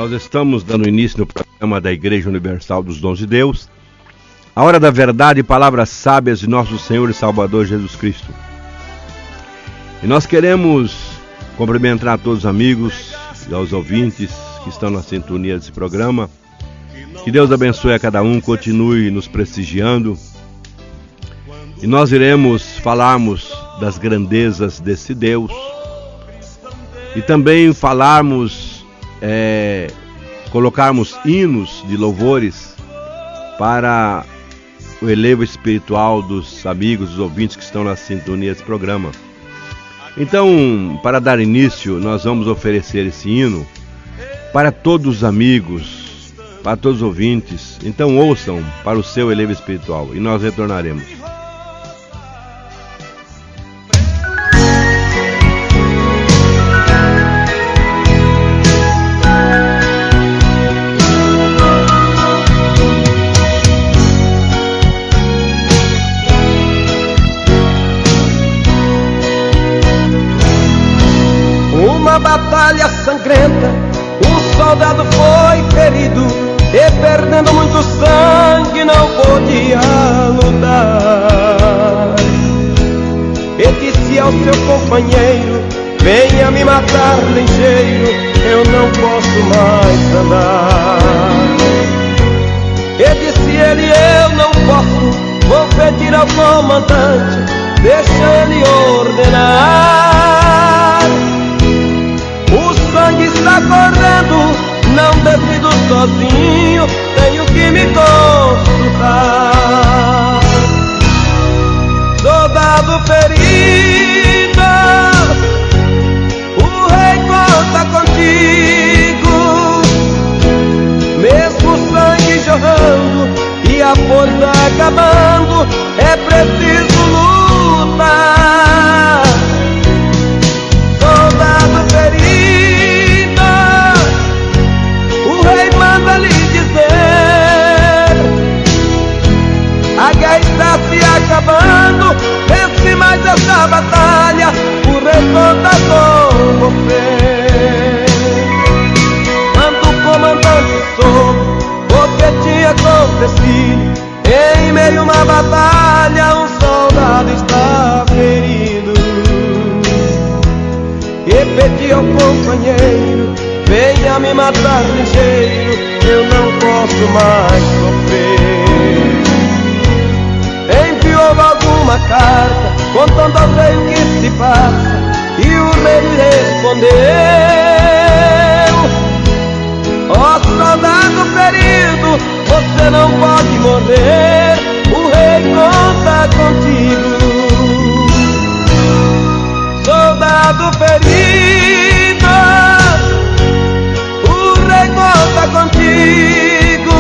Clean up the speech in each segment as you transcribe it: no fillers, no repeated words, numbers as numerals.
Nós estamos dando início no programa da Igreja Universal dos Dons de Deus, a hora da verdade e palavras sábias de nosso Senhor e Salvador Jesus Cristo. E nós queremos cumprimentar a todos os amigos e aos ouvintes que estão na sintonia desse programa. Que Deus abençoe a cada um, continue nos prestigiando. E nós iremos falarmos das grandezas desse Deus e também colocarmos hinos de louvores para o elevo espiritual dos amigos, dos ouvintes que estão na sintonia desse programa. Então, para dar início, nós vamos oferecer esse hino para todos os amigos, para todos os ouvintes. Então ouçam para o seu elevo espiritual e nós retornaremos. Batalha sangrenta, um soldado foi ferido e perdendo muito sangue não podia lutar. E disse ao seu companheiro: venha me matar, ligeiro, eu não posso mais andar. E disse ele: eu não posso, vou pedir ao comandante, deixa ele ordenar. O sangue está correndo, não decido sozinho, tenho que me consultar. Soldado ferido, o rei conta contigo. Mesmo o sangue jorrando e a força acabando, é preciso lutar. Soldado ferido, o rei manda lhe dizer: a guerra está se acabando, vence mais essa batalha, o rei conta com você. Quando o comandante soube o que tinha acontecido, em meio a uma batalha um soldado está ferido. E pedi ao companheiro: venha me matar, ligeiro, eu não posso mais sofrer. Enviou alguma carta contando ao rei o que se passa, e o rei respondeu: ó soldado ferido, você não pode morrer, o rei conta contigo. Soldado ferido, o rei conta contigo.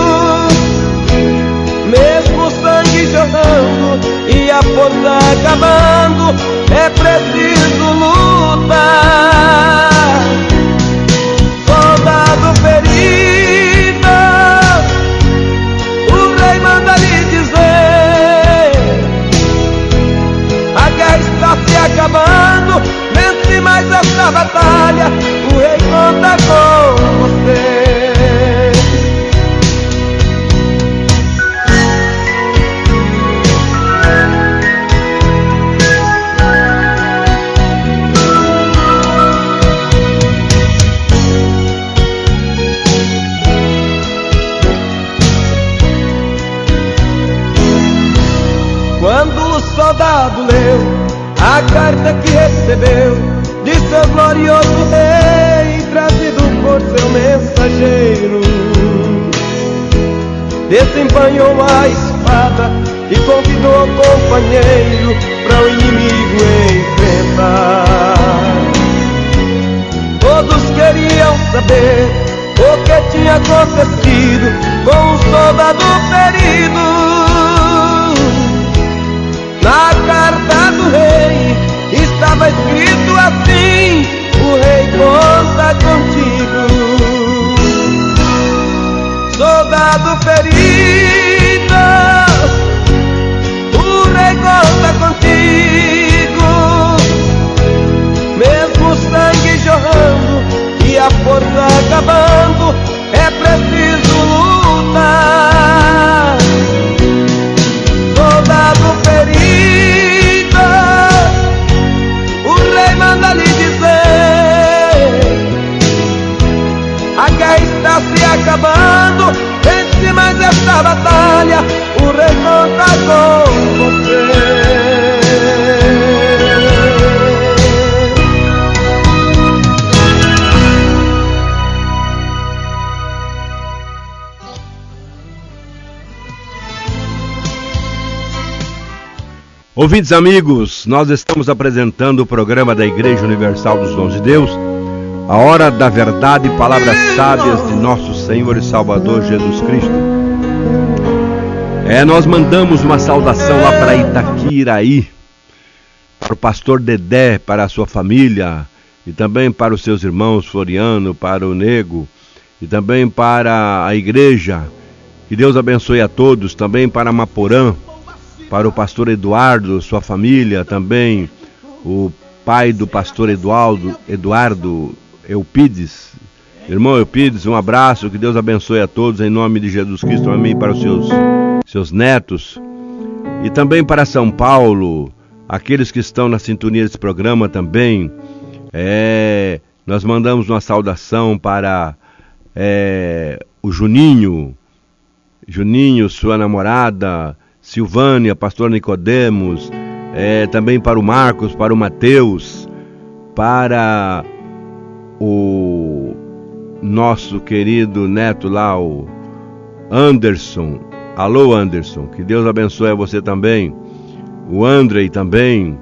Mesmo o sangue jorrando e a força acabando, é preciso lutar. Soldado ferido, o rei manda lhe dizer: a guerra está se acabando, vence mais esta batalha, o rei conta com você. Quando o soldado leu a carta que recebeu de seu glorioso rei, trazido por seu mensageiro, desembanhou a espada e convidou o companheiro para o inimigo enfrentar. Todos queriam saber o que tinha acontecido com o soldado ferido. Na carta do rei estava escrito assim: o rei conta contigo. Soldado ferido, o rei conta contigo. Mesmo o sangue jorrando e a força acabando, Ouvintes amigos, nós estamos apresentando o programa da Igreja Universal dos Dons de Deus, a hora da verdade e palavras sábias de nosso Senhor e Salvador Jesus Cristo. Nós mandamos uma saudação lá para Itaquiraí, para o pastor Dedé, para a sua família, e também para os seus irmãos Floriano, para o Nego, e também para a igreja. Que Deus abençoe a todos, também para Maporã, para o pastor Eduardo, sua família, também o pai do pastor Eduardo Eupides. Irmão Eupides, um abraço, que Deus abençoe a todos, em nome de Jesus Cristo, amém, para os seus netos. E também para São Paulo, aqueles que estão na sintonia desse programa também, nós mandamos uma saudação para o Juninho, sua namorada, Silvânia, pastor Nicodemos, também para o Marcos, para o Mateus, para o nosso querido neto lá, o Anderson. Alô, Anderson, que Deus abençoe a você também, o Andrei também,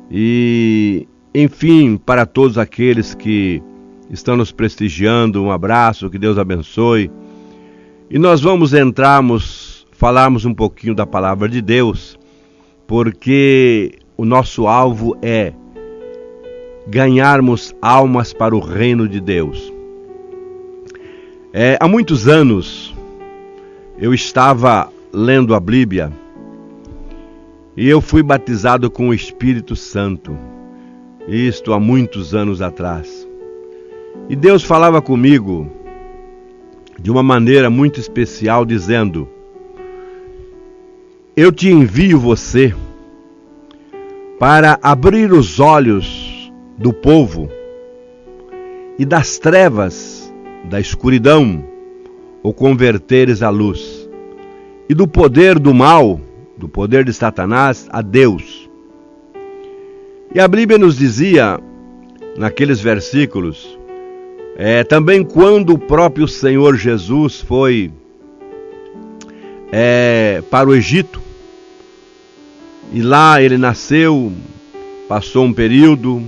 e enfim, para todos aqueles que estão nos prestigiando, um abraço, que Deus abençoe. E nós vamos falarmos um pouquinho da palavra de Deus, porque o nosso alvo é ganharmos almas para o reino de Deus. Há muitos anos eu estava lendo a Bíblia e eu fui batizado com o Espírito Santo, isto há muitos anos atrás. E Deus falava comigo de uma maneira muito especial, dizendo: eu te envio você para abrir os olhos do povo e das trevas, da escuridão, o converteres à luz, e do poder do mal, do poder de Satanás, a Deus. E a Bíblia nos dizia, naqueles versículos, também quando o próprio Senhor Jesus foi para o Egito, e lá ele nasceu, passou um período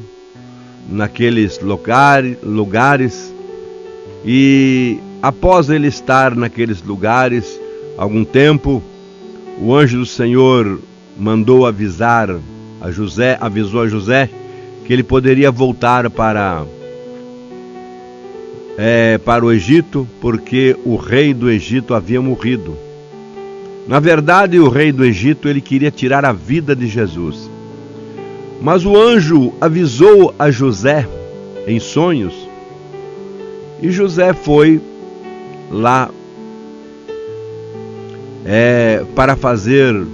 naqueles lugares, e após ele estar naqueles lugares algum tempo, o anjo do Senhor mandou avisou a José que ele poderia voltar para o Egito, porque o rei do Egito havia morrido. Na verdade, o rei do Egito, ele queria tirar a vida de Jesus. Mas o anjo avisou a José em sonhos, e José foi lá para fazer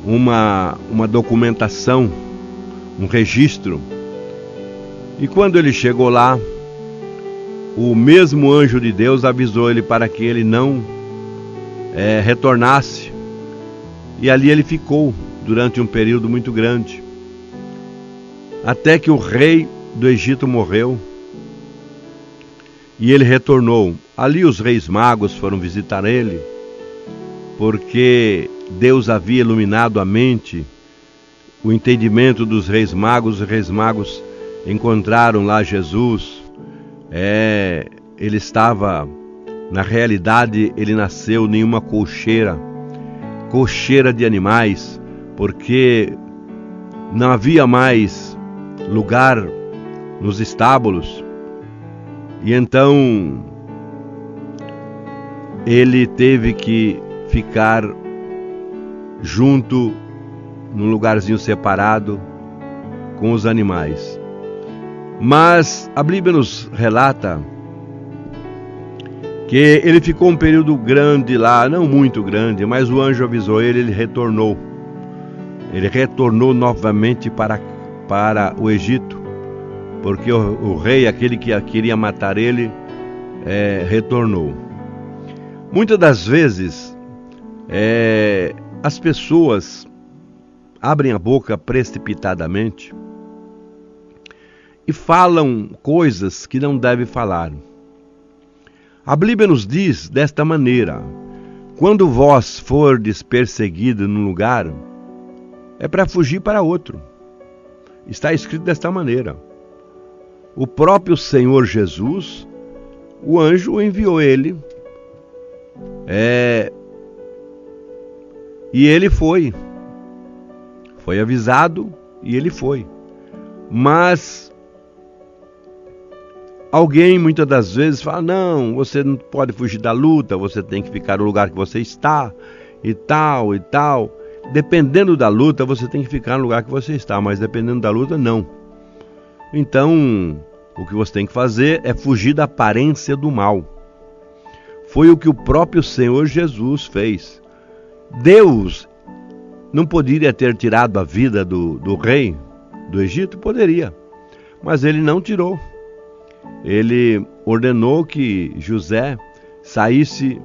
uma documentação, um registro. E quando ele chegou lá, o mesmo anjo de Deus avisou ele para que ele não retornasse. E ali ele ficou durante um período muito grande, até que o rei do Egito morreu e ele retornou. Ali os reis magos foram visitar ele, porque Deus havia iluminado a mente, o entendimento dos reis magos. Os reis magos encontraram lá Jesus. Ele estava, na realidade, ele nasceu em uma cocheira de animais, porque não havia mais lugar nos estábulos. E então ele teve que ficar junto, num lugarzinho separado, com os animais. Mas a Bíblia nos relata que ele ficou um período grande lá, não muito grande, mas o anjo avisou ele retornou. Ele retornou novamente para o Egito, porque o rei, aquele que queria matar ele, retornou. Muitas das vezes, as pessoas abrem a boca precipitadamente e falam coisas que não devem falar. A Bíblia nos diz desta maneira: quando vós fordes perseguido num lugar, é para fugir para outro. Está escrito desta maneira. O próprio Senhor Jesus, o anjo enviou ele, e ele foi avisado e ele foi. Mas alguém muitas das vezes fala, não, você não pode fugir da luta, você tem que ficar no lugar que você está, e tal, e tal. Dependendo da luta, você tem que ficar no lugar que você está, mas dependendo da luta, não. Então, o que você tem que fazer é fugir da aparência do mal. Foi o que o próprio Senhor Jesus fez. Deus não poderia ter tirado a vida do rei do Egito? Poderia, mas ele não tirou. Ele ordenou que José saísse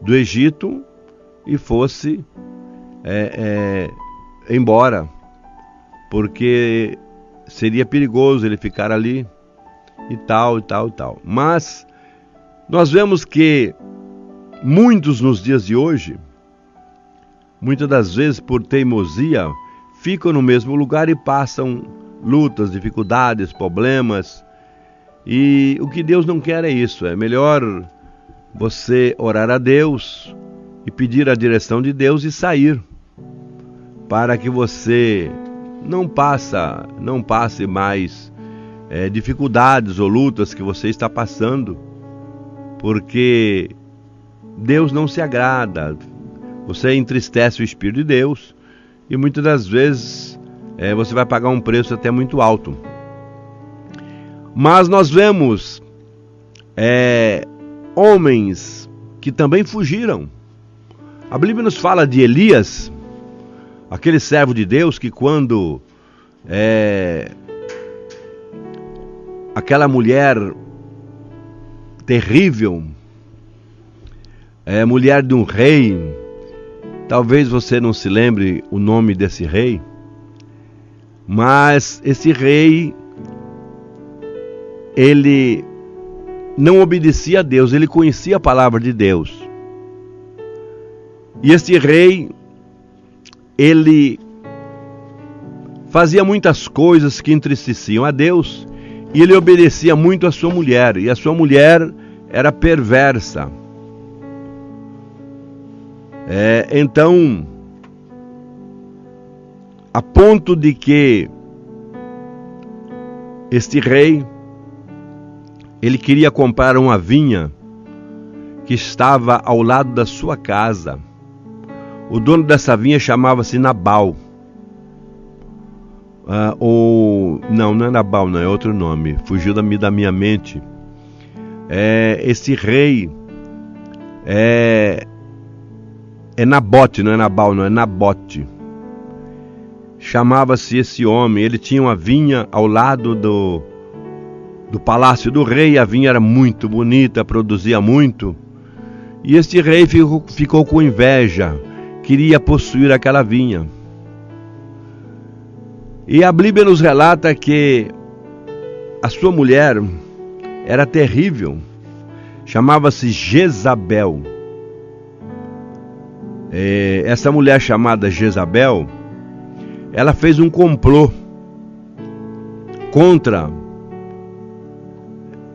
do Egito e fosse embora, porque seria perigoso ele ficar ali e tal, e tal, e tal. Mas nós vemos que muitos nos dias de hoje, muitas das vezes por teimosia, ficam no mesmo lugar e passam lutas, dificuldades, problemas. E o que Deus não quer é isso. É melhor você orar a Deus e pedir a direção de Deus e sair, para que você não passe mais dificuldades ou lutas que você está passando, porque Deus não se agrada. Você entristece o Espírito de Deus e muitas das vezes você vai pagar um preço até muito alto. Mas nós vemos homens que também fugiram. A Bíblia nos fala de Elias, aquele servo de Deus que quando aquela mulher terrível, mulher de um rei, talvez você não se lembre o nome desse rei, mas esse rei, ele não obedecia a Deus, ele conhecia a palavra de Deus. E esse rei, ele fazia muitas coisas que entristeciam a Deus, e ele obedecia muito a sua mulher, e a sua mulher era perversa. Então, a ponto de que este rei, ele queria comprar uma vinha que estava ao lado da sua casa. O dono dessa vinha chamava-se Nabal. Não é Nabal, não, é outro nome. Fugiu da minha mente. Esse rei é Nabote, não é Nabal, não, é Nabote. Chamava-se esse homem. Ele tinha uma vinha ao lado do palácio do rei. A vinha era muito bonita, produzia muito. E este rei ficou com inveja, queria possuir aquela vinha. E a Bíblia nos relata que a sua mulher era terrível, chamava-se Jezabel. Essa mulher chamada Jezabel, ela fez um complô contra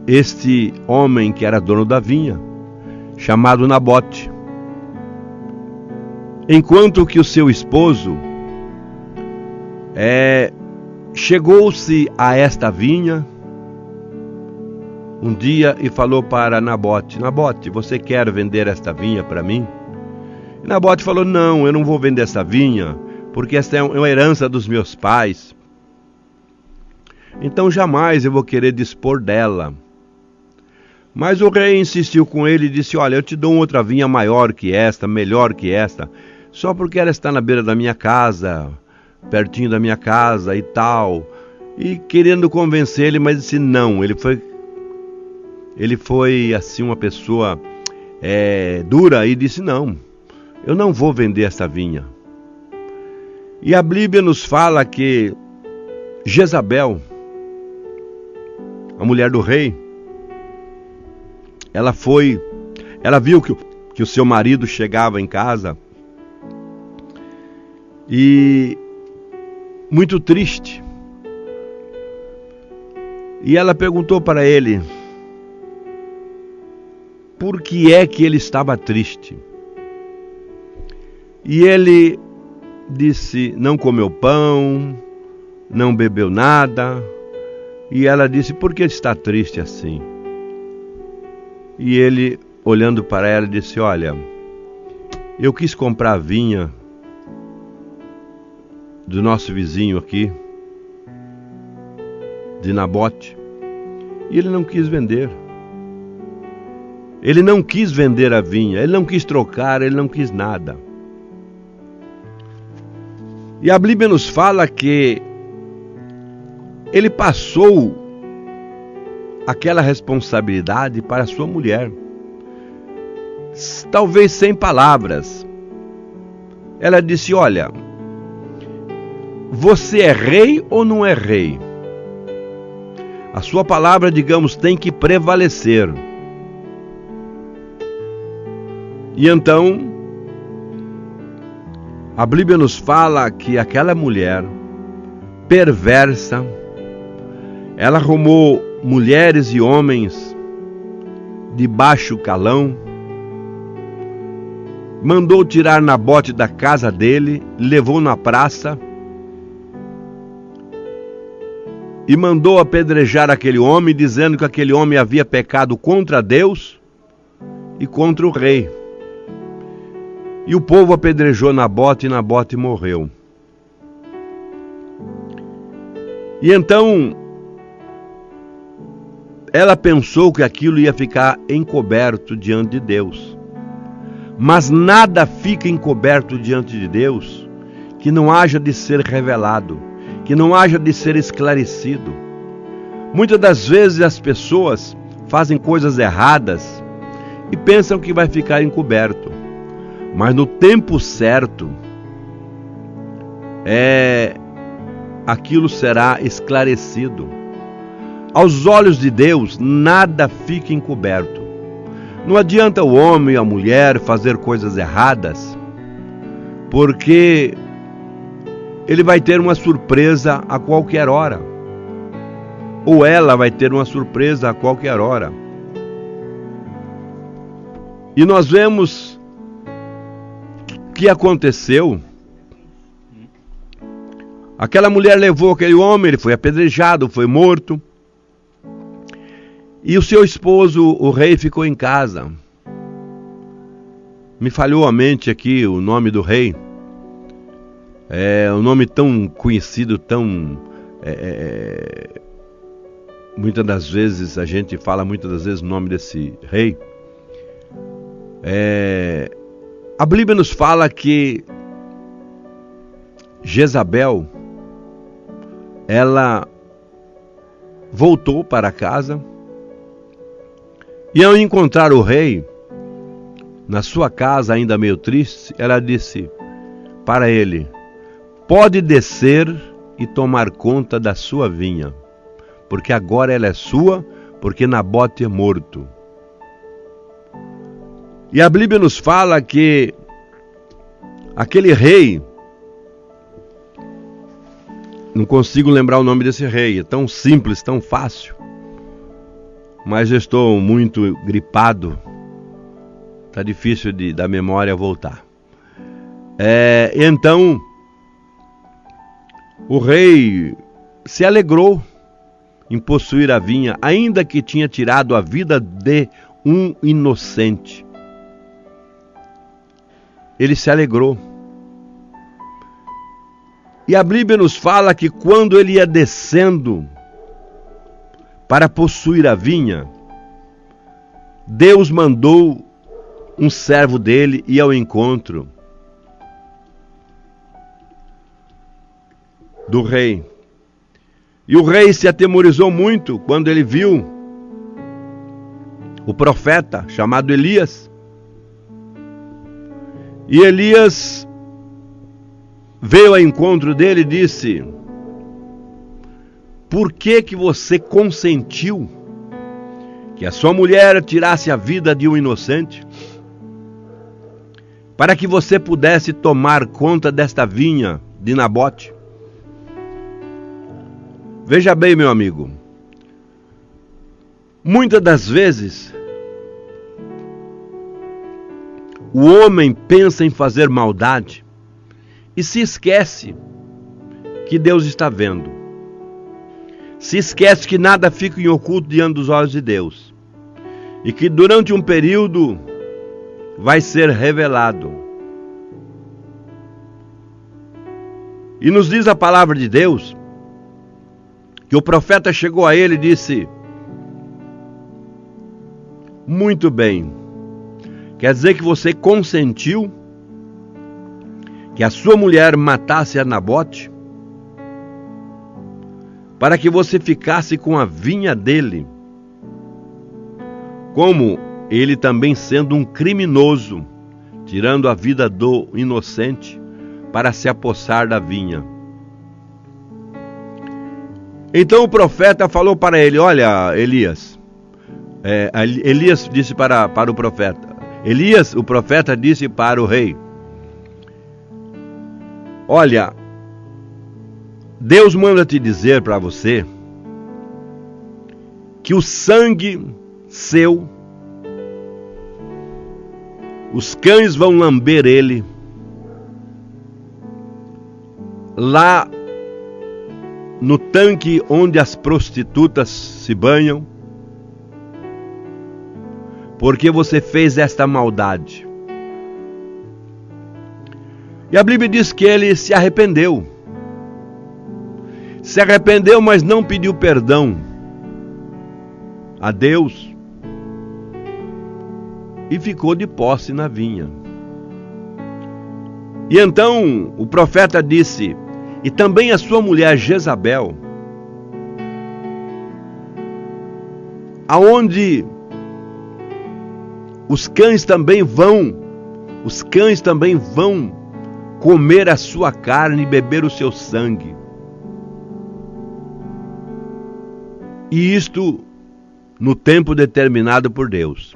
este homem que era dono da vinha, chamado Nabote. Enquanto que o seu esposo chegou-se a esta vinha um dia e falou para Nabote: Nabote, você quer vender esta vinha para mim? E Nabote falou: não, eu não vou vender essa vinha, porque esta é uma herança dos meus pais. Então jamais eu vou querer dispor dela. Mas o rei insistiu com ele e disse: olha, eu te dou outra vinha maior que esta, melhor que esta, só porque ela está na beira da minha casa, pertinho da minha casa e tal. E querendo convencer ele, mas disse não. Ele foi assim uma pessoa dura e disse: não, eu não vou vender essa vinha. E a Bíblia nos fala que Jezabel, a mulher do rei, ela viu que o seu marido chegava em casa e muito triste. E ela perguntou para ele por que é que ele estava triste. E ele disse: não comeu pão, não bebeu nada. E ela disse: por que está triste assim? E ele, olhando para ela, disse: olha, eu quis comprar a vinha do nosso vizinho aqui, de Nabote, e ele não quis vender. Ele não quis vender a vinha, ele não quis trocar, ele não quis nada. E a Bíblia nos fala que ele passou aquela responsabilidade para sua mulher, talvez sem palavras. Ela disse: olha, você é rei ou não é rei? A sua palavra, digamos, tem que prevalecer. E então, a Bíblia nos fala que aquela mulher perversa, ela arrumou mulheres e homens de baixo calão, mandou tirar Nabote da casa dele, levou na praça e mandou apedrejar aquele homem, dizendo que aquele homem havia pecado contra Deus e contra o rei. E o povo apedrejou Nabote e Nabote morreu. E então ela pensou que aquilo ia ficar encoberto diante de Deus. Mas nada fica encoberto diante de Deus que não haja de ser revelado, que não haja de ser esclarecido. Muitas das vezes as pessoas fazem coisas erradas e pensam que vai ficar encoberto. Mas no tempo certo, aquilo será esclarecido. Aos olhos de Deus, nada fica encoberto. Não adianta o homem e a mulher fazer coisas erradas, porque ele vai ter uma surpresa a qualquer hora. Ou ela vai ter uma surpresa a qualquer hora. E nós vemos que aconteceu. Aquela mulher levou aquele homem, ele foi apedrejado, foi morto. E o seu esposo, o rei, ficou em casa. Me falhou a mente aqui o nome do rei. É um nome tão conhecido, tão... muitas das vezes, a gente fala muitas das vezes o nome desse rei. A Bíblia nos fala que Jezabel, ela voltou para casa e ao encontrar o rei na sua casa, ainda meio triste, ela disse para ele: pode descer e tomar conta da sua vinha, porque agora ela é sua, porque Nabote é morto. E a Bíblia nos fala que aquele rei, não consigo lembrar o nome desse rei, é tão simples, tão fácil, mas eu estou muito gripado, está difícil da memória voltar. Então, o rei se alegrou em possuir a vinha, ainda que tinha tirado a vida de um inocente. Ele se alegrou. E a Bíblia nos fala que quando ele ia descendo para possuir a vinha, Deus mandou um servo dele ir ao encontro do rei. E o rei se atemorizou muito quando ele viu o profeta chamado Elias. E Elias veio ao encontro dele e disse: por que você consentiu que a sua mulher tirasse a vida de um inocente? para que você pudesse tomar conta desta vinha de Nabote? Veja bem, meu amigo, muitas das vezes o homem pensa em fazer maldade e se esquece que Deus está vendo. Se esquece que nada fica em oculto diante dos olhos de Deus. E que durante um período vai ser revelado. E nos diz a palavra de Deus que o profeta chegou a ele e disse: muito bem, quer dizer que você consentiu que a sua mulher matasse a Nabote para que você ficasse com a vinha dele, como ele também sendo um criminoso, tirando a vida do inocente para se apossar da vinha. Então o profeta falou para ele: olha, Elias, Elias disse para o profeta, o profeta disse para o rei: olha, Deus manda te dizer para você que o sangue seu, os cães vão lamber ele lá no tanque onde as prostitutas se banham, porque você fez esta maldade. E a Bíblia diz que ele se arrependeu. Se arrependeu, mas não pediu perdão a Deus e ficou de posse na vinha. E então o profeta disse: e também a sua mulher Jezabel, aonde os cães também vão comer a sua carne e beber o seu sangue. E isto no tempo determinado por Deus.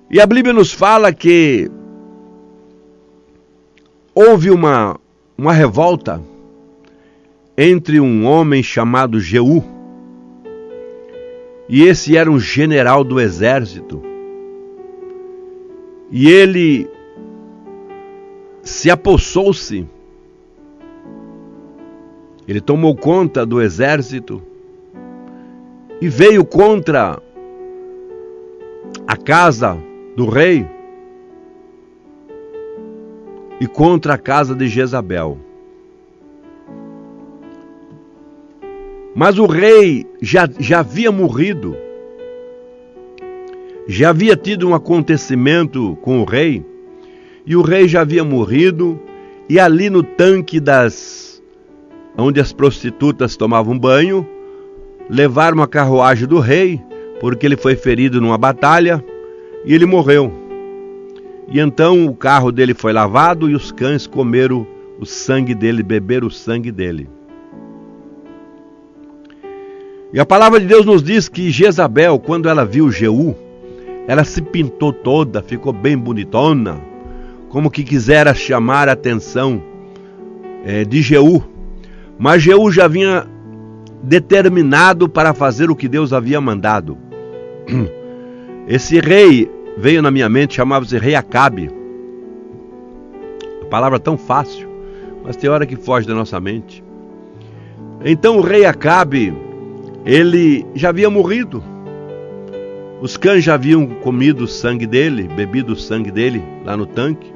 E a Bíblia nos fala que houve uma revolta entre um homem chamado Jeú, e esse era um general do exército, e ele se apossou-se. Ele tomou conta do exército e veio contra a casa do rei e contra a casa de Jezabel. Mas o rei já havia morrido, já havia tido um acontecimento com o rei, e o rei já havia morrido, e ali no tanque onde as prostitutas tomavam banho, levaram a carruagem do rei, porque ele foi ferido numa batalha, e ele morreu. E então o carro dele foi lavado, e os cães comeram o sangue dele, beberam o sangue dele. E a palavra de Deus nos diz que Jezabel, quando ela viu Jeú, ela se pintou toda, ficou bem bonitona, como que quisera chamar a atenção de Jeú. Mas Jeú já vinha determinado para fazer o que Deus havia mandado. Esse rei veio na minha mente, chamava-se rei Acabe. A palavra tão fácil, mas tem hora que foge da nossa mente. Então o rei Acabe, ele já havia morrido. Os cães já haviam comido o sangue dele, bebido o sangue dele lá no tanque.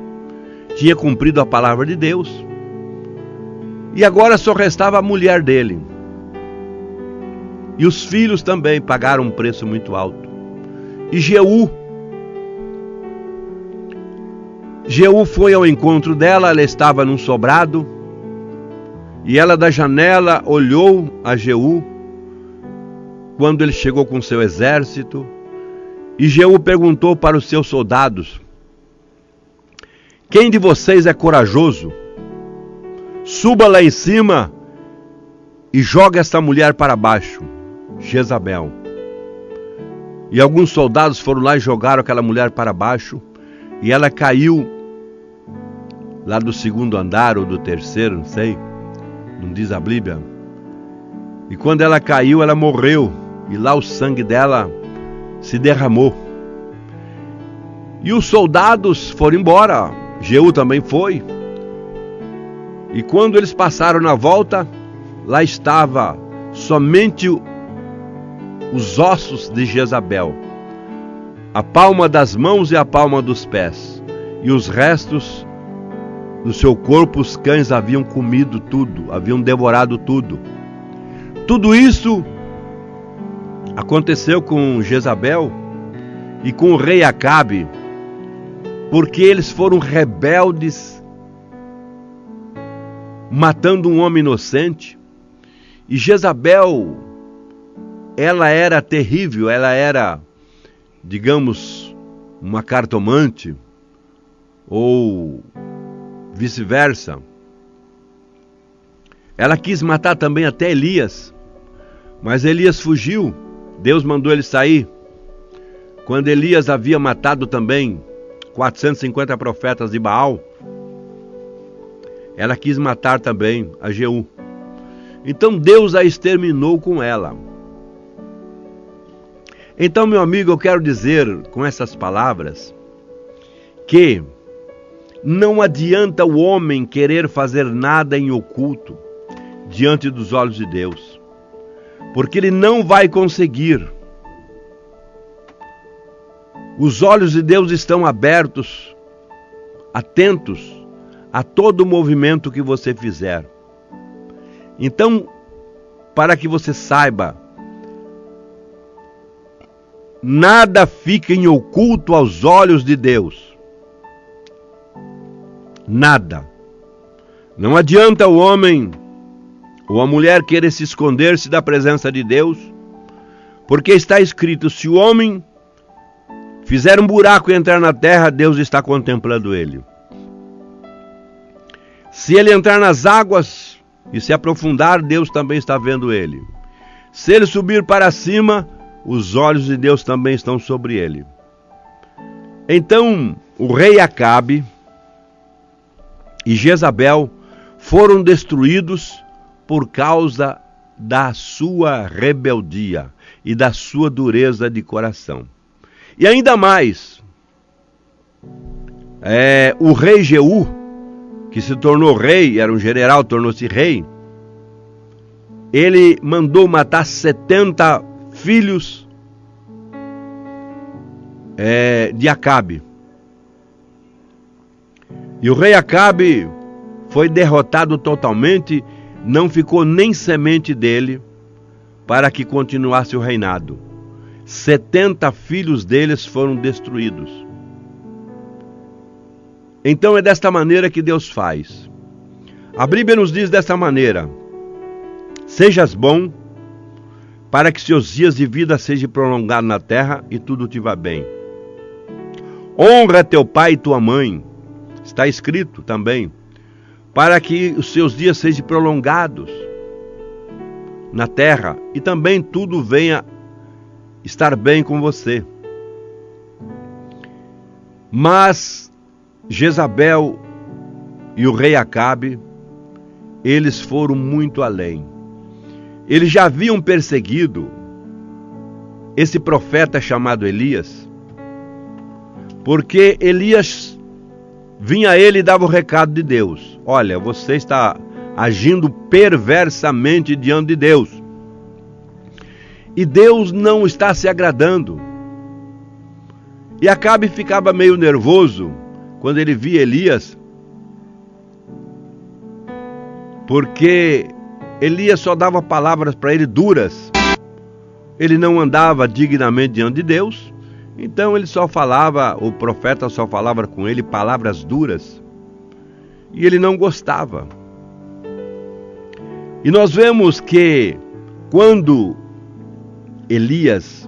Tinha cumprido a palavra de Deus. E agora só restava a mulher dele. E os filhos também pagaram um preço muito alto. E Jeú foi ao encontro dela, ela estava num sobrado. E ela da janela olhou a Jeú quando ele chegou com seu exército. E Jeú perguntou para os seus soldados: quem de vocês é corajoso? Suba lá em cima e joga esta mulher para baixo, Jezabel. E alguns soldados foram lá e jogaram aquela mulher para baixo. e ela caiu lá do segundo andar ou do terceiro, não sei, não diz a Bíblia. E quando ela caiu, ela morreu, e lá o sangue dela se derramou. E os soldados foram embora, Jeú também foi. E quando eles passaram na volta, lá estava somente os ossos de Jezabel, a palma das mãos e a palma dos pés, e os restos do seu corpo os cães haviam comido tudo, haviam devorado tudo. Tudo isso aconteceu com Jezabel e com o rei Acabe, porque eles foram rebeldes, matando um homem inocente. E Jezabel, ela era terrível, ela era, digamos, uma cartomante, ou vice-versa. Ela quis matar também até Elias, mas Elias fugiu, Deus mandou ele sair. Quando Elias havia matado também 450 profetas de Baal, ela quis matar também a Jeú. Então Deus a exterminou com ela. Então, meu amigo, eu quero dizer com essas palavras que não adianta o homem querer fazer nada em oculto diante dos olhos de Deus, porque ele não vai conseguir. Os olhos de Deus estão abertos, atentos a todo movimento que você fizer. Então, para que você saiba, nada fica em oculto aos olhos de Deus. Nada. Não adianta o homem ou a mulher querer se esconder-se da presença de Deus, porque está escrito: se o homem fizer um buraco e entrar na terra, Deus está contemplando ele. Se ele entrar nas águas e se aprofundar, Deus também está vendo ele. Se ele subir para cima, os olhos de Deus também estão sobre ele. Então, o rei Acabe e Jezabel foram destruídos por causa da sua rebeldia e da sua dureza de coração. E ainda mais, o rei Jeú, que se tornou rei, era um general, tornou-se rei, ele mandou matar 70 filhos de Acabe. E o rei Acabe foi derrotado totalmente, não ficou nem semente dele para que continuasse o reinado. 70 filhos deles foram destruídos. Então é desta maneira que Deus faz. A Bíblia nos diz desta maneira: sejas bom, para que seus dias de vida sejam prolongados na terra e tudo te vá bem. Honra teu pai e tua mãe, está escrito também, para que os seus dias sejam prolongados na terra e também tudo venha estar bem com você. Mas Jezabel e o rei Acabe, eles foram muito além. Eles já haviam perseguido esse profeta chamado Elias, porque Elias vinha a ele e dava o recado de Deus: olha, você está agindo perversamente diante de Deus, e Deus não está se agradando. E Acabe ficava meio nervoso quando ele via Elias, porque Elias só dava palavras para ele duras. Ele não andava dignamente diante de Deus, então ele só falava, o profeta só falava com ele palavras duras, e ele não gostava. E nós vemos que quando Elias,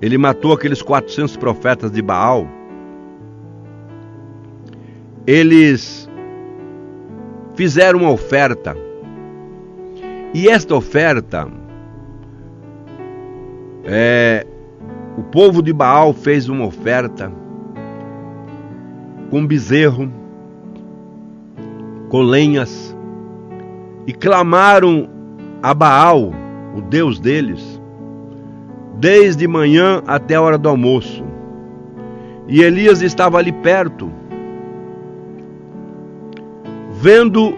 ele matou aqueles 400 profetas de Baal, eles fizeram uma oferta, e esta oferta, o povo de Baal fez uma oferta, com bezerro, com lenhas, e clamaram a Baal, o Deus deles, desde manhã até a hora do almoço. E Elias estava ali perto, vendo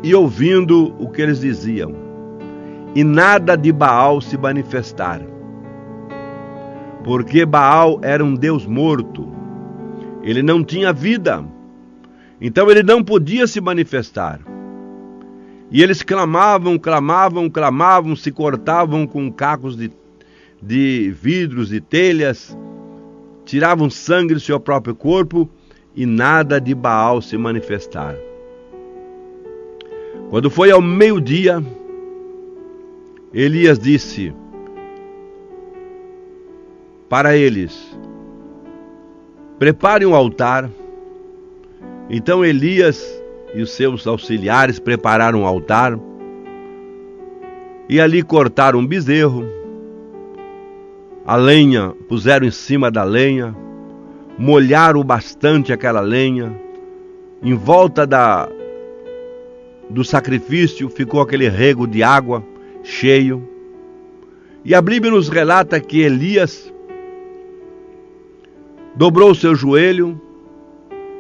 e ouvindo o que eles diziam, e nada de Baal se manifestara, porque Baal era um Deus morto, ele não tinha vida, então ele não podia se manifestar. E eles clamavam, se cortavam com cacos de vidros e telhas, tiravam sangue do seu próprio corpo, e nada de Baal se manifestar. Quando foi ao meio-dia, Elias disse para eles: preparem um altar. Então Elias e os seus auxiliares prepararam um altar, e ali cortaram um bezerro, a lenha puseram em cima da lenha, molharam bastante aquela lenha, em volta do sacrifício ficou aquele rego de água cheio, e a Bíblia nos relata que Elias dobrou o seu joelho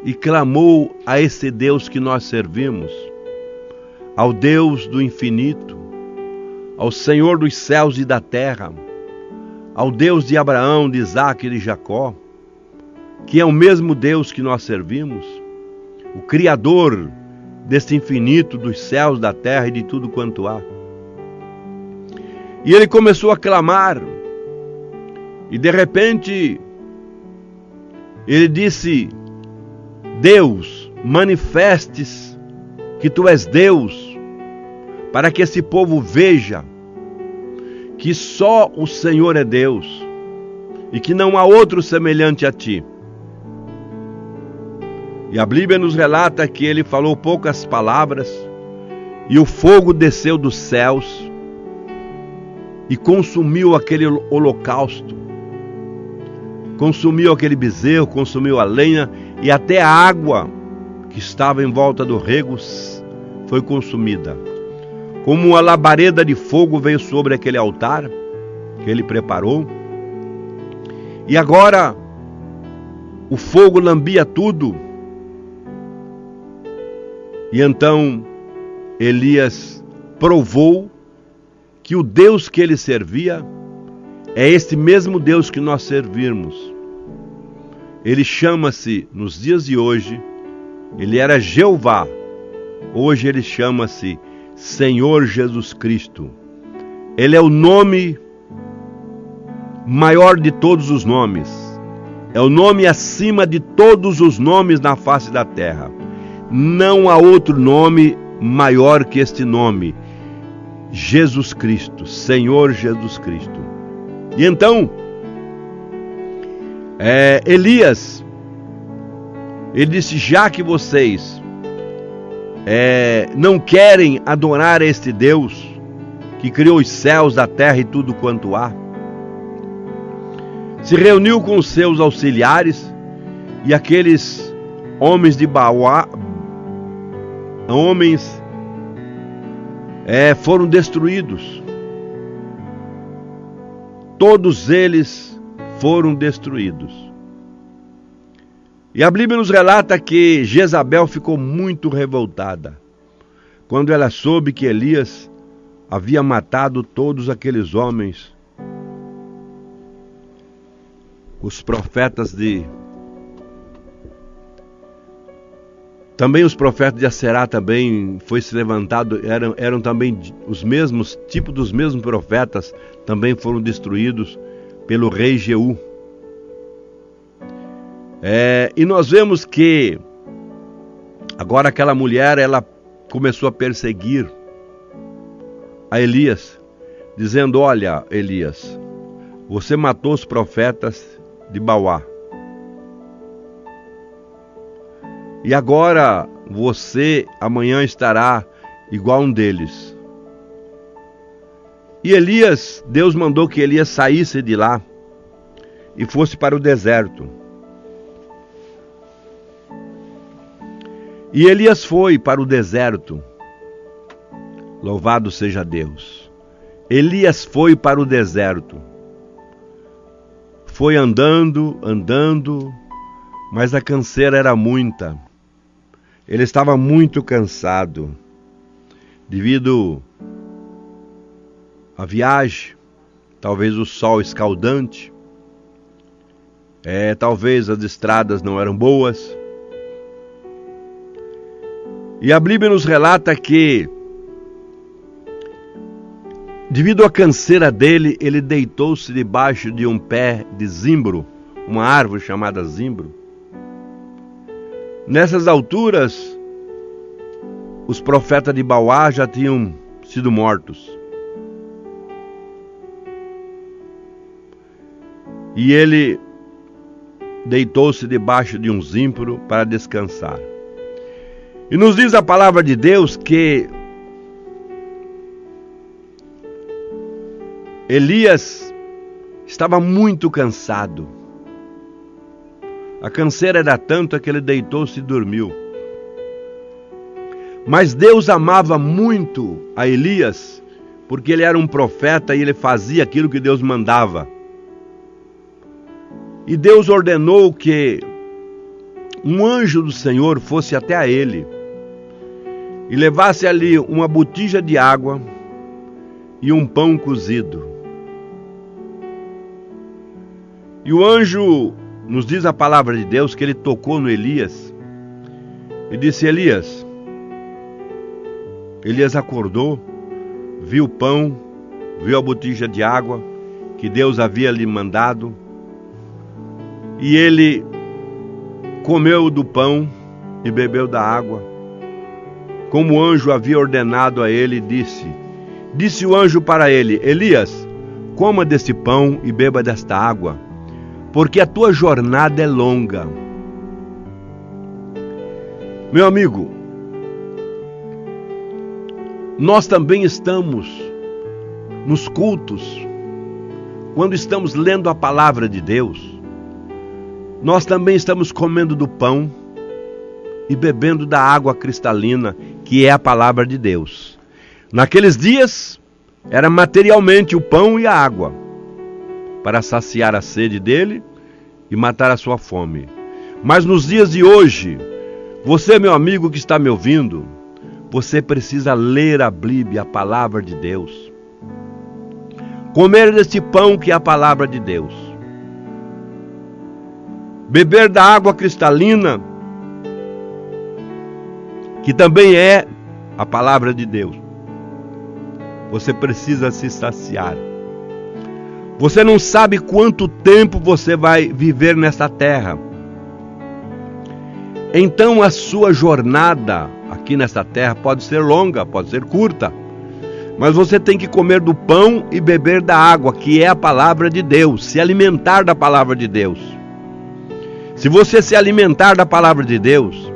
e clamou a esse Deus que nós servimos, ao Deus do infinito, ao Senhor dos céus e da terra, ao Deus de Abraão, de Isaque e de Jacó, que é o mesmo Deus que nós servimos, o Criador deste infinito, dos céus, da terra e de tudo quanto há. E ele começou a clamar, e de repente ele disse: Deus, manifestes que tu és Deus, para que esse povo veja que só o Senhor é Deus e que não há outro semelhante a ti. E a Bíblia nos relata que ele falou poucas palavras, e o fogo desceu dos céus e consumiu aquele holocausto, consumiu aquele bezerro, consumiu a lenha, e até a água que estava em volta do rego foi consumida. Como uma labareda de fogo veio sobre aquele altar que ele preparou, e agora o fogo lambia tudo. E então Elias provou que o Deus que ele servia é este mesmo Deus que nós servimos. Ele chama-se, nos dias de hoje, ele era Jeová, hoje ele chama-se Senhor Jesus Cristo. Ele é o nome maior de todos os nomes, é o nome acima de todos os nomes na face da terra. Não há outro nome maior que este nome, Jesus Cristo, Senhor Jesus Cristo. E então, Elias, ele disse: já que vocês não querem adorar este Deus que criou os céus, a terra e tudo quanto há, se reuniu com os seus auxiliares, e aqueles homens de Baal, foram destruídos. Todos eles foram destruídos. E a Bíblia nos relata que Jezabel ficou muito revoltada quando ela soube que Elias havia matado todos aqueles homens, os profetas também os profetas de Aserá também foi se levantado, eram também os mesmos, tipo dos mesmos profetas, também foram destruídos pelo rei Jeú. E nós vemos que agora aquela mulher, ela começou a perseguir a Elias, dizendo: olha, Elias, você matou os profetas de Baal, e agora você amanhã estará igual um deles. E Elias, Deus mandou que Elias saísse de lá e fosse para o deserto. E Elias foi para o deserto. Louvado seja Deus. Elias foi para o deserto. Foi andando, mas a canseira era muita. Ele estava muito cansado devido à viagem, talvez o sol escaldante, talvez as estradas não eram boas. E a Bíblia nos relata que, devido à canseira dele, ele deitou-se debaixo de um pé de zimbro, uma árvore chamada zimbro. Nessas alturas, os profetas de Baal já tinham sido mortos. E ele deitou-se debaixo de um zimbro para descansar. E nos diz a palavra de Deus que Elias estava muito cansado. A canseira era tanta que ele deitou-se e dormiu. Mas Deus amava muito a Elias, porque ele era um profeta e ele fazia aquilo que Deus mandava. E Deus ordenou que um anjo do Senhor fosse até a ele e levasse ali uma botija de água e um pão cozido. E o anjo, nos diz a palavra de Deus, que ele tocou no Elias e disse: Elias. Elias acordou, viu o pão, viu a botija de água que Deus havia lhe mandado, e ele comeu do pão e bebeu da água, como o anjo havia ordenado a ele. Disse o anjo para ele: Elias, coma desse pão e beba desta água, porque a tua jornada é longa. Meu amigo, nós também estamos nos cultos, quando estamos lendo a palavra de Deus, nós também estamos comendo do pão e bebendo da água cristalina, que é a palavra de Deus. Naqueles dias, era materialmente o pão e a água, para saciar a sede dele e matar a sua fome. Mas nos dias de hoje, você, meu amigo que está me ouvindo, você precisa ler a Bíblia, a palavra de Deus. Comer desse pão que é a palavra de Deus. Beber da água cristalina, que também é a palavra de Deus. Você precisa se saciar. Você não sabe quanto tempo você vai viver nesta terra. Então a sua jornada aqui nesta terra pode ser longa, pode ser curta, mas você tem que comer do pão e beber da água, que é a palavra de Deus, se alimentar da palavra de Deus. Se você se alimentar da palavra de Deus,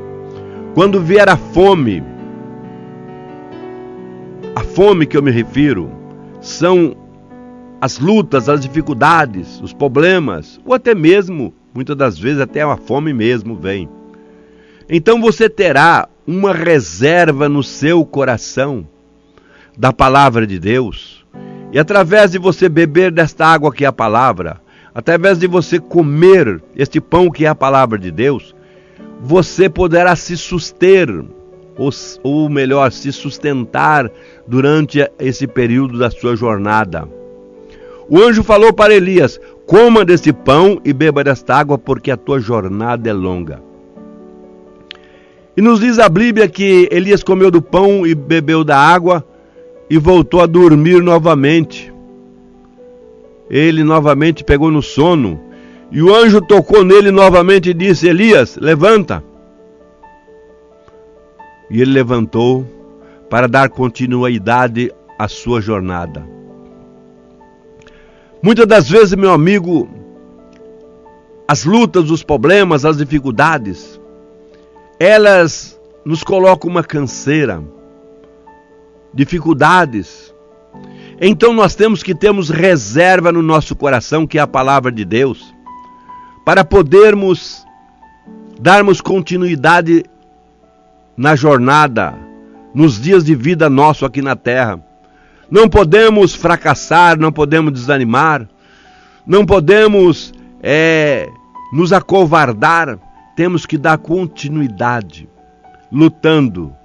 quando vier a fome que eu me refiro, são as lutas, as dificuldades, os problemas, ou até mesmo, muitas das vezes, até a fome mesmo vem. Então você terá uma reserva no seu coração da palavra de Deus. E através de você beber desta água que é a palavra, através de você comer este pão que é a palavra de Deus, você poderá se suster, ou melhor, se sustentar durante esse período da sua jornada. O anjo falou para Elias: coma desse pão e beba desta água, porque a tua jornada é longa. E nos diz a Bíblia que Elias comeu do pão e bebeu da água e voltou a dormir novamente. Ele novamente pegou no sono e o anjo tocou nele novamente e disse: Elias, levanta. E ele levantou para dar continuidade à sua jornada. Muitas das vezes, meu amigo, as lutas, os problemas, as dificuldades, elas nos colocam uma canseira, dificuldades. Então nós temos que termos reserva no nosso coração, que é a palavra de Deus, para podermos darmos continuidade na jornada, nos dias de vida nosso aqui na terra. Não podemos fracassar, não podemos desanimar, não podemos nos acovardar. Temos que dar continuidade, lutando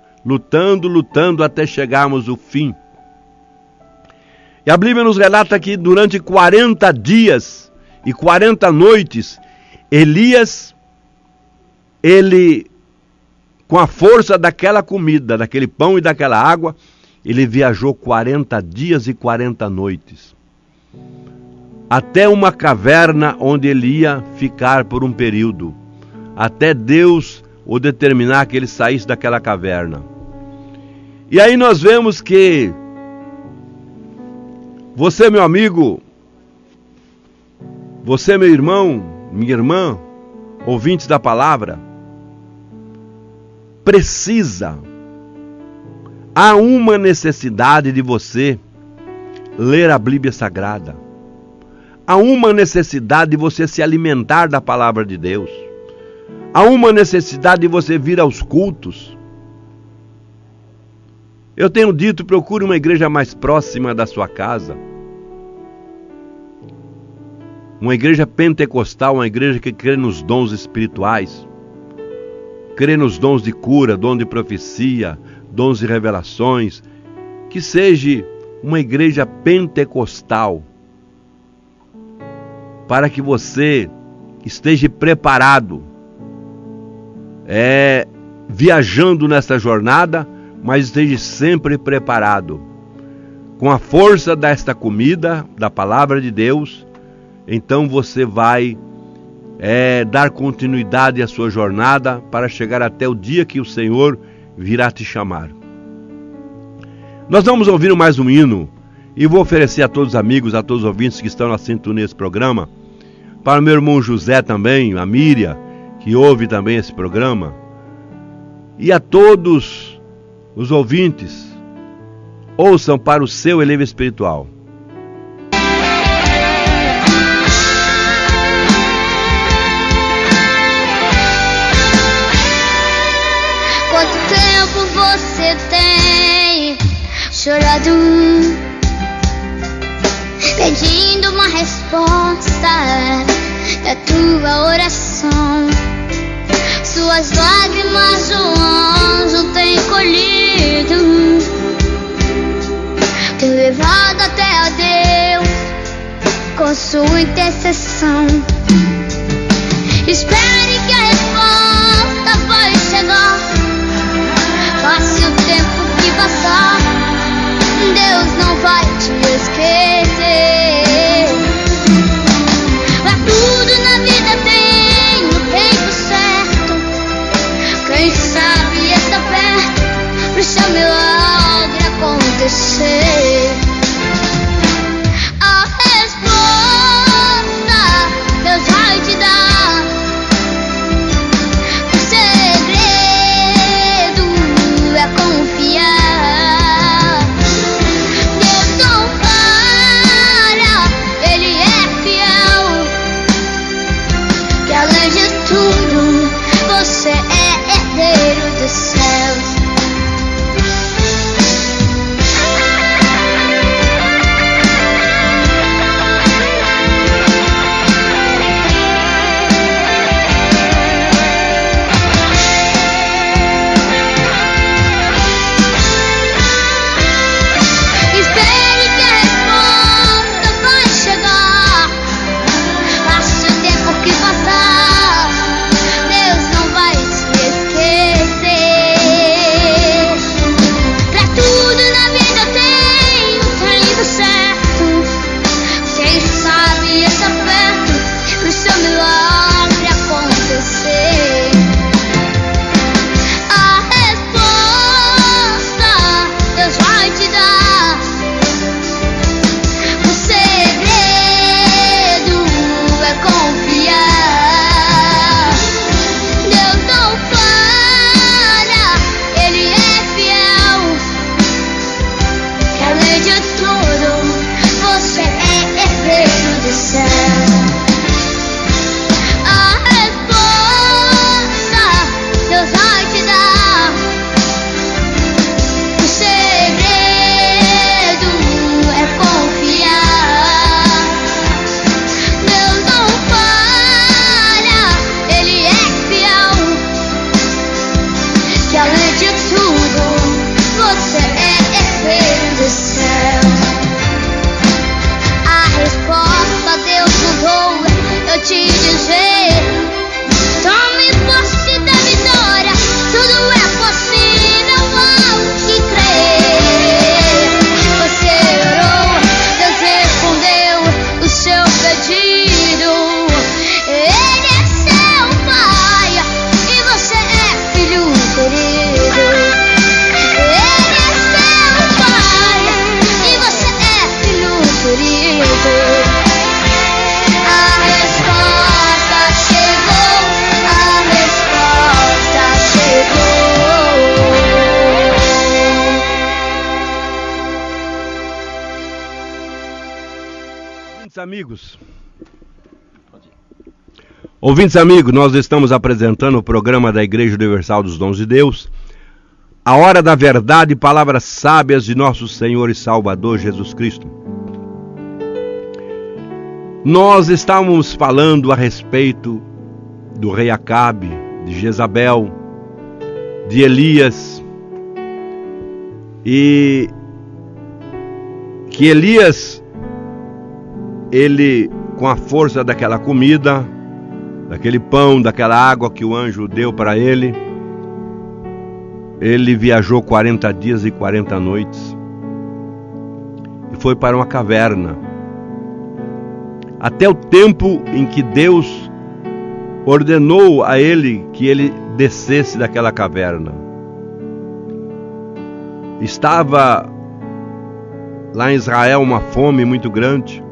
até chegarmos ao fim. E a Bíblia nos relata que durante 40 dias e 40 noites, Elias, ele, com a força daquela comida, daquele pão e daquela água, ele viajou 40 dias e 40 noites, até uma caverna onde ele ia ficar por um período, até Deus o determinar que ele saísse daquela caverna. E aí nós vemos que você, meu amigo, você, meu irmão, minha irmã, ouvintes da palavra, há uma necessidade de você ler a Bíblia Sagrada. Há uma necessidade de você se alimentar da palavra de Deus. Há uma necessidade de você vir aos cultos. Eu tenho dito, procure uma igreja mais próxima da sua casa. Uma igreja pentecostal, uma igreja que crê nos dons espirituais. Crê nos dons de cura, dom de profecia, dons de revelações. Que seja uma igreja pentecostal, para que você esteja preparado, viajando nessa jornada, mas esteja sempre preparado, com a força desta comida, da palavra de Deus. Então você vai dar continuidade à sua jornada para chegar até o dia que o Senhor virá te chamar. Nós vamos ouvir mais um hino e vou oferecer a todos os amigos, a todos os ouvintes que estão na sintonia desse programa, para o meu irmão José também, a Miriam, que ouve também esse programa, e a todos os ouvintes, ouçam para o seu elevador espiritual. Você tem chorado, pedindo uma resposta da tua oração. Suas lágrimas o anjo tem colhido, tem levado até a Deus com sua intercessão. Espere que a resposta vai chegar. Passe o tempo que passar, Deus não vai te esquecer. Pra tudo na vida tem o tempo certo. Quem sabe está perto pro seu milagre acontecer. A resposta Deus vai te dar. Ouvintes amigos, nós estamos apresentando o programa da Igreja Universal dos Dons de Deus, a hora da verdade e palavras sábias de nosso Senhor e Salvador Jesus Cristo. Nós estávamos falando a respeito do rei Acabe, de Jezabel, de Elias, e que Elias, ele, com a força daquela comida, daquele pão, daquela água que o anjo deu para ele, ele viajou 40 dias e 40 noites e foi para uma caverna, até o tempo em que Deus ordenou a ele que ele descesse daquela caverna. Estava lá em Israel uma fome muito grande,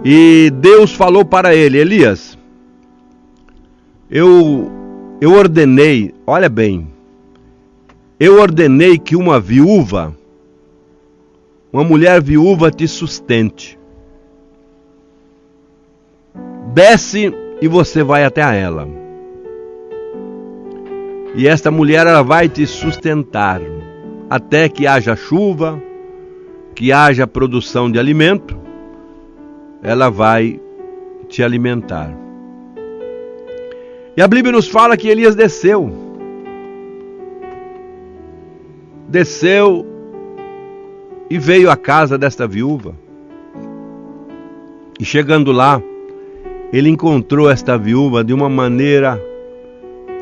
e Deus falou para ele: Elias, eu ordenei, olha bem, eu ordenei que uma viúva, uma mulher viúva te sustente. Desce e você vai até a ela. E esta mulher, ela vai te sustentar até que haja chuva, que haja produção de alimento. Ela vai te alimentar. E a Bíblia nos fala que Elias desceu e veio à casa desta viúva. E chegando lá, ele encontrou esta viúva de uma maneira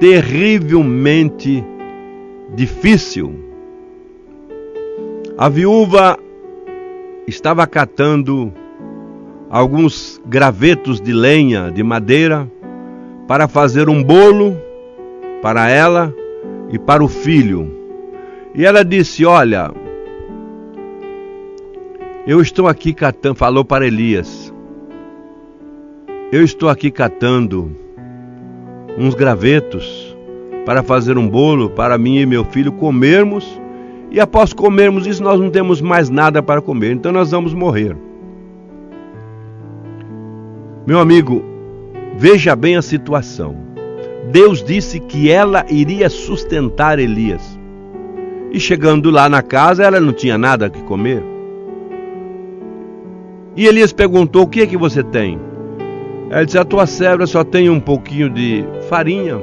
terrivelmente difícil. A viúva estava catando alguns gravetos de lenha, de madeira, para fazer um bolo para ela e para o filho. E ela disse: olha, eu estou aqui catando, falou para Elias, eu estou aqui catando uns gravetos para fazer um bolo para mim e meu filho comermos, e após comermos isso nós não temos mais nada para comer, então nós vamos morrer. Meu amigo, veja bem a situação. Deus disse que ela iria sustentar Elias. E chegando lá na casa, ela não tinha nada que comer. E Elias perguntou: o que é que você tem? Ela disse: a tua serva só tem um pouquinho de farinha.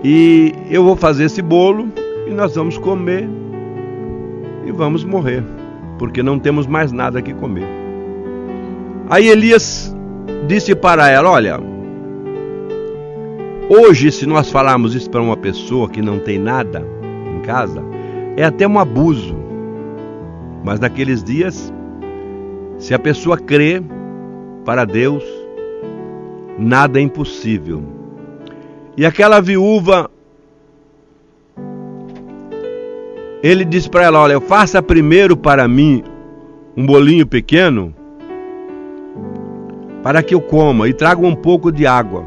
E eu vou fazer esse bolo e nós vamos comer e vamos morrer, porque não temos mais nada que comer. Aí Elias disse para ela: olha, hoje, se nós falarmos isso para uma pessoa que não tem nada em casa, é até um abuso. Mas naqueles dias, se a pessoa crê, para Deus nada é impossível. E aquela viúva, ele disse para ela: olha, faça primeiro para mim um bolinho pequeno, para que eu coma, e traga um pouco de água.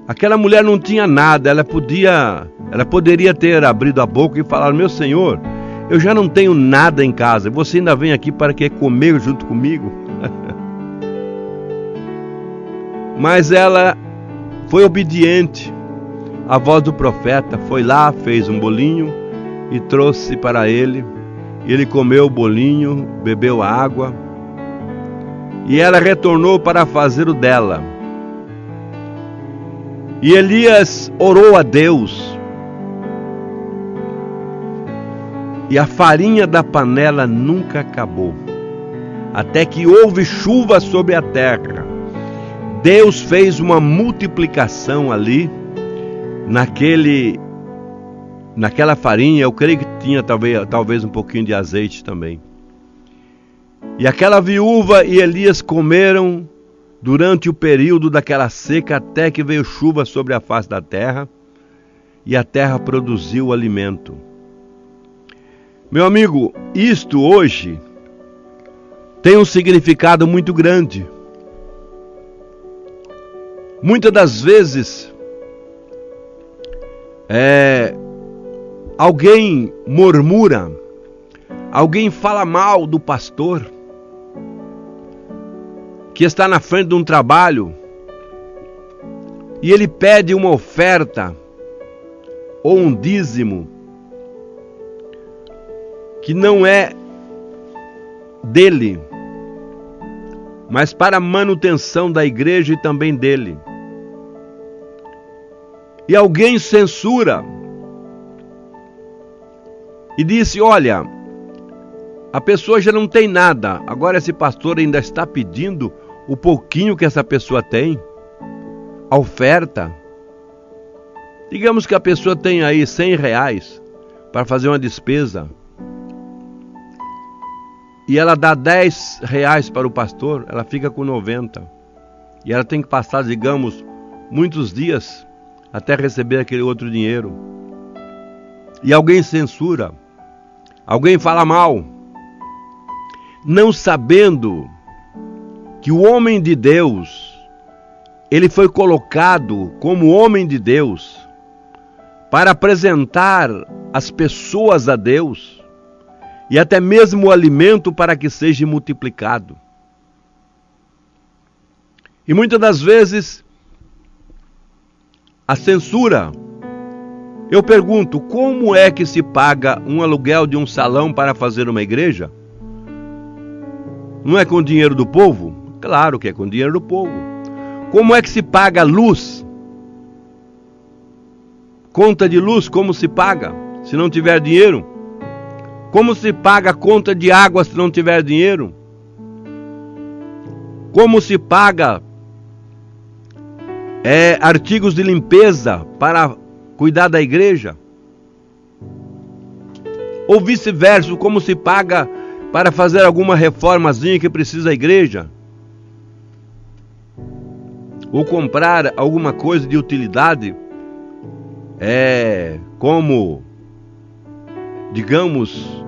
Aquela mulher não tinha nada, ela poderia ter abrido a boca e falado: meu senhor, eu já não tenho nada em casa, você ainda vem aqui para que comer junto comigo? Mas ela foi obediente à voz do profeta, foi lá, fez um bolinho e trouxe para ele. Ele comeu o bolinho, bebeu a água, e ela retornou para fazer o dela. E Elias orou a Deus, e a farinha da panela nunca acabou, até que houve chuva sobre a terra. Deus fez uma multiplicação ali, naquela farinha. Eu creio que tinha talvez um pouquinho de azeite também. E aquela viúva e Elias comeram durante o período daquela seca, até que veio chuva sobre a face da terra, e a terra produziu o alimento. Meu amigo, isto hoje tem um significado muito grande. Muitas das vezes, alguém murmura Alguém fala mal do pastor que está na frente de um trabalho e ele pede uma oferta ou um dízimo que não é dele, mas para a manutenção da igreja e também dele. E alguém censura e disse: olha, a pessoa já não tem nada, agora esse pastor ainda está pedindo o pouquinho que essa pessoa tem, a oferta. Digamos que a pessoa tem aí R$100 para fazer uma despesa, e ela dá R$10 para o pastor, ela fica com 90. E ela tem que passar, digamos, muitos dias até receber aquele outro dinheiro. E alguém censura, alguém fala mal, não sabendo que o homem de Deus, ele foi colocado como homem de Deus para apresentar as pessoas a Deus e até mesmo o alimento para que seja multiplicado. E muitas das vezes a censura. Eu pergunto, como é que se paga um aluguel de um salão para fazer uma igreja? Não é com dinheiro do povo? Claro que é com dinheiro do povo. Como é que se paga luz? Conta de luz, como se paga se não tiver dinheiro? Como se paga conta de água se não tiver dinheiro? Como se paga artigos de limpeza para cuidar da igreja? Ou vice-versa, como se paga para fazer alguma reformazinha que precisa a igreja? Ou comprar alguma coisa de utilidade, como, digamos,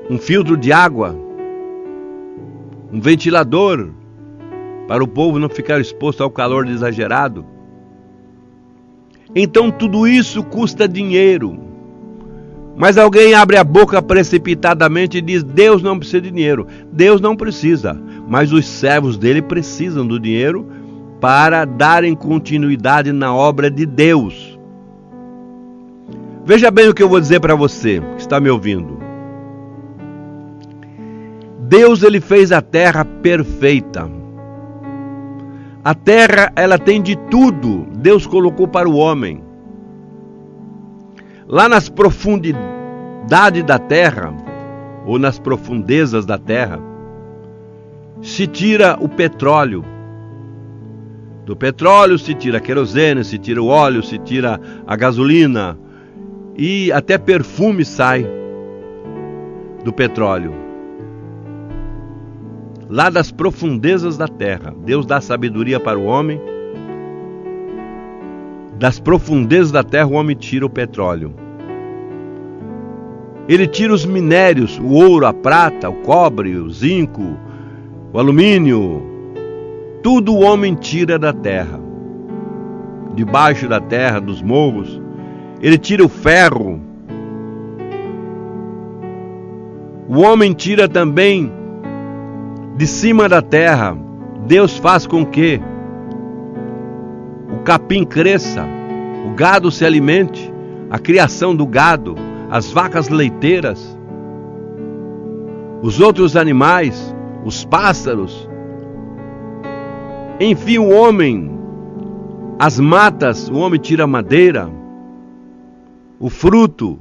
um filtro de água, um ventilador, para o povo não ficar exposto ao calor exagerado. Então tudo isso custa dinheiro. Mas alguém abre a boca precipitadamente e diz: Deus não precisa de dinheiro. Deus não precisa, mas os servos dele precisam do dinheiro para darem continuidade na obra de Deus. Veja bem o que eu vou dizer para você que está me ouvindo. Deus, ele fez a terra perfeita. A terra, ela tem de tudo. Deus colocou para o homem. Lá nas profundidades da terra, ou nas profundezas da terra, se tira o petróleo. Do petróleo se tira a querosene, se tira o óleo, se tira a gasolina, e até perfume sai do petróleo. Lá das profundezas da terra, Deus dá sabedoria para o homem. Das profundezas da terra, o homem tira o petróleo. Ele tira os minérios, o ouro, a prata, o cobre, o zinco, o alumínio. Tudo o homem tira da terra. Debaixo da terra, dos morros. Ele tira o ferro. O homem tira também de cima da terra. Deus faz com que o capim cresça, o gado se alimente, a criação do gado, as vacas leiteiras, os outros animais, os pássaros. Enfim, o homem, as matas, o homem tira a madeira, o fruto,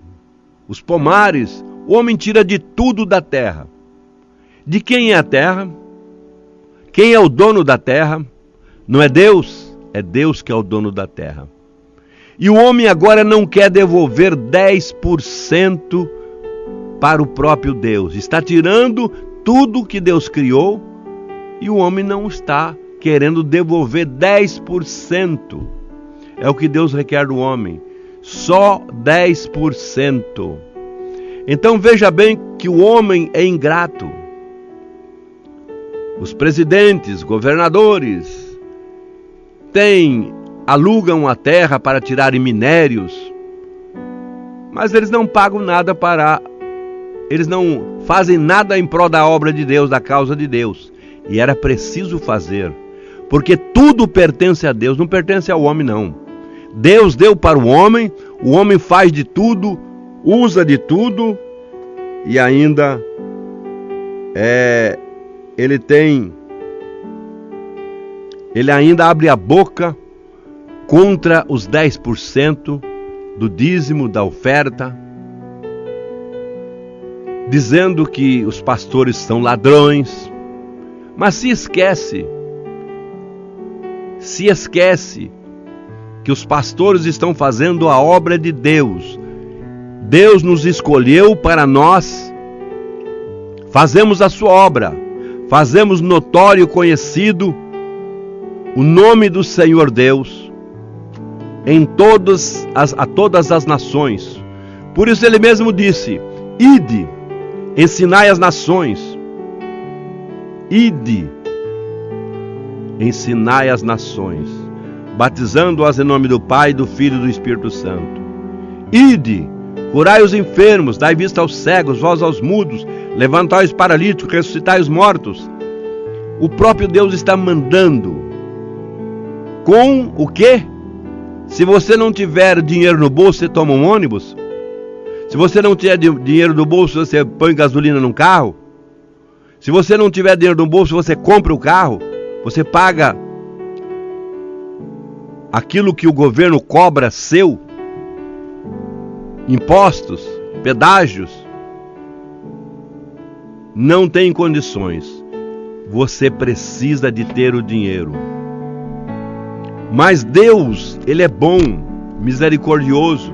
os pomares, o homem tira de tudo da terra. De quem é a terra? Quem é o dono da terra? Não é Deus? É Deus que é o dono da terra. E o homem agora não quer devolver 10% para o próprio Deus. Está tirando tudo que Deus criou e o homem não está querendo devolver 10%. É o que Deus requer do homem. Só 10%. Então veja bem que o homem é ingrato. Os presidentes, governadores, alugam a terra para tirarem minérios, mas eles não pagam nada para eles não fazem nada em prol da obra de Deus, da causa de Deus. E era preciso fazer, porque tudo pertence a Deus, não pertence ao homem não. Deus deu para o homem faz de tudo, usa de tudo, e ainda ele ainda abre a boca contra os 10% do dízimo, da oferta, dizendo que os pastores são ladrões, mas se esquece que os pastores estão fazendo a obra de Deus. Deus nos escolheu para nós fazemos a sua obra, fazemos notório, conhecido o nome do Senhor Deus a todas as nações. Por isso ele mesmo disse: ide, ensinai as nações. Ide, ensinai as nações, batizando-as em nome do Pai, do Filho e do Espírito Santo. Ide, curai os enfermos, dai vista aos cegos, voz aos mudos, levantai os paralíticos, ressuscitai os mortos. O próprio Deus está mandando. Com o quê? Se você não tiver dinheiro no bolso, você toma um ônibus? Se você não tiver dinheiro no bolso, você põe gasolina num carro? Se você não tiver dinheiro no bolso, você compra o carro? Você paga aquilo que o governo cobra seu? Impostos, pedágios? Não tem condições. Você precisa de ter o dinheiro. Mas Deus, Ele é bom, misericordioso.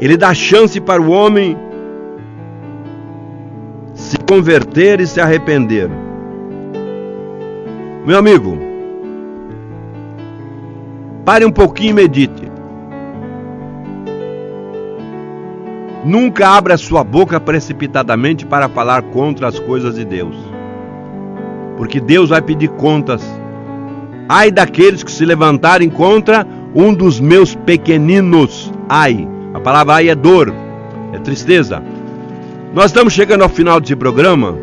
Ele dá chance para o homem se converter e se arrepender. Meu amigo, pare um pouquinho e medite. Nunca abra sua boca precipitadamente para falar contra as coisas de Deus, porque Deus vai pedir contas. Ai daqueles que se levantarem contra um dos meus pequeninos. Ai, a palavra ai é dor, é tristeza. Nós estamos chegando ao final desse programa.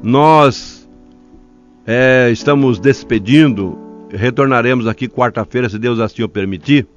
Nós estamos despedindo. Retornaremos aqui quarta-feira, se Deus assim o permitir.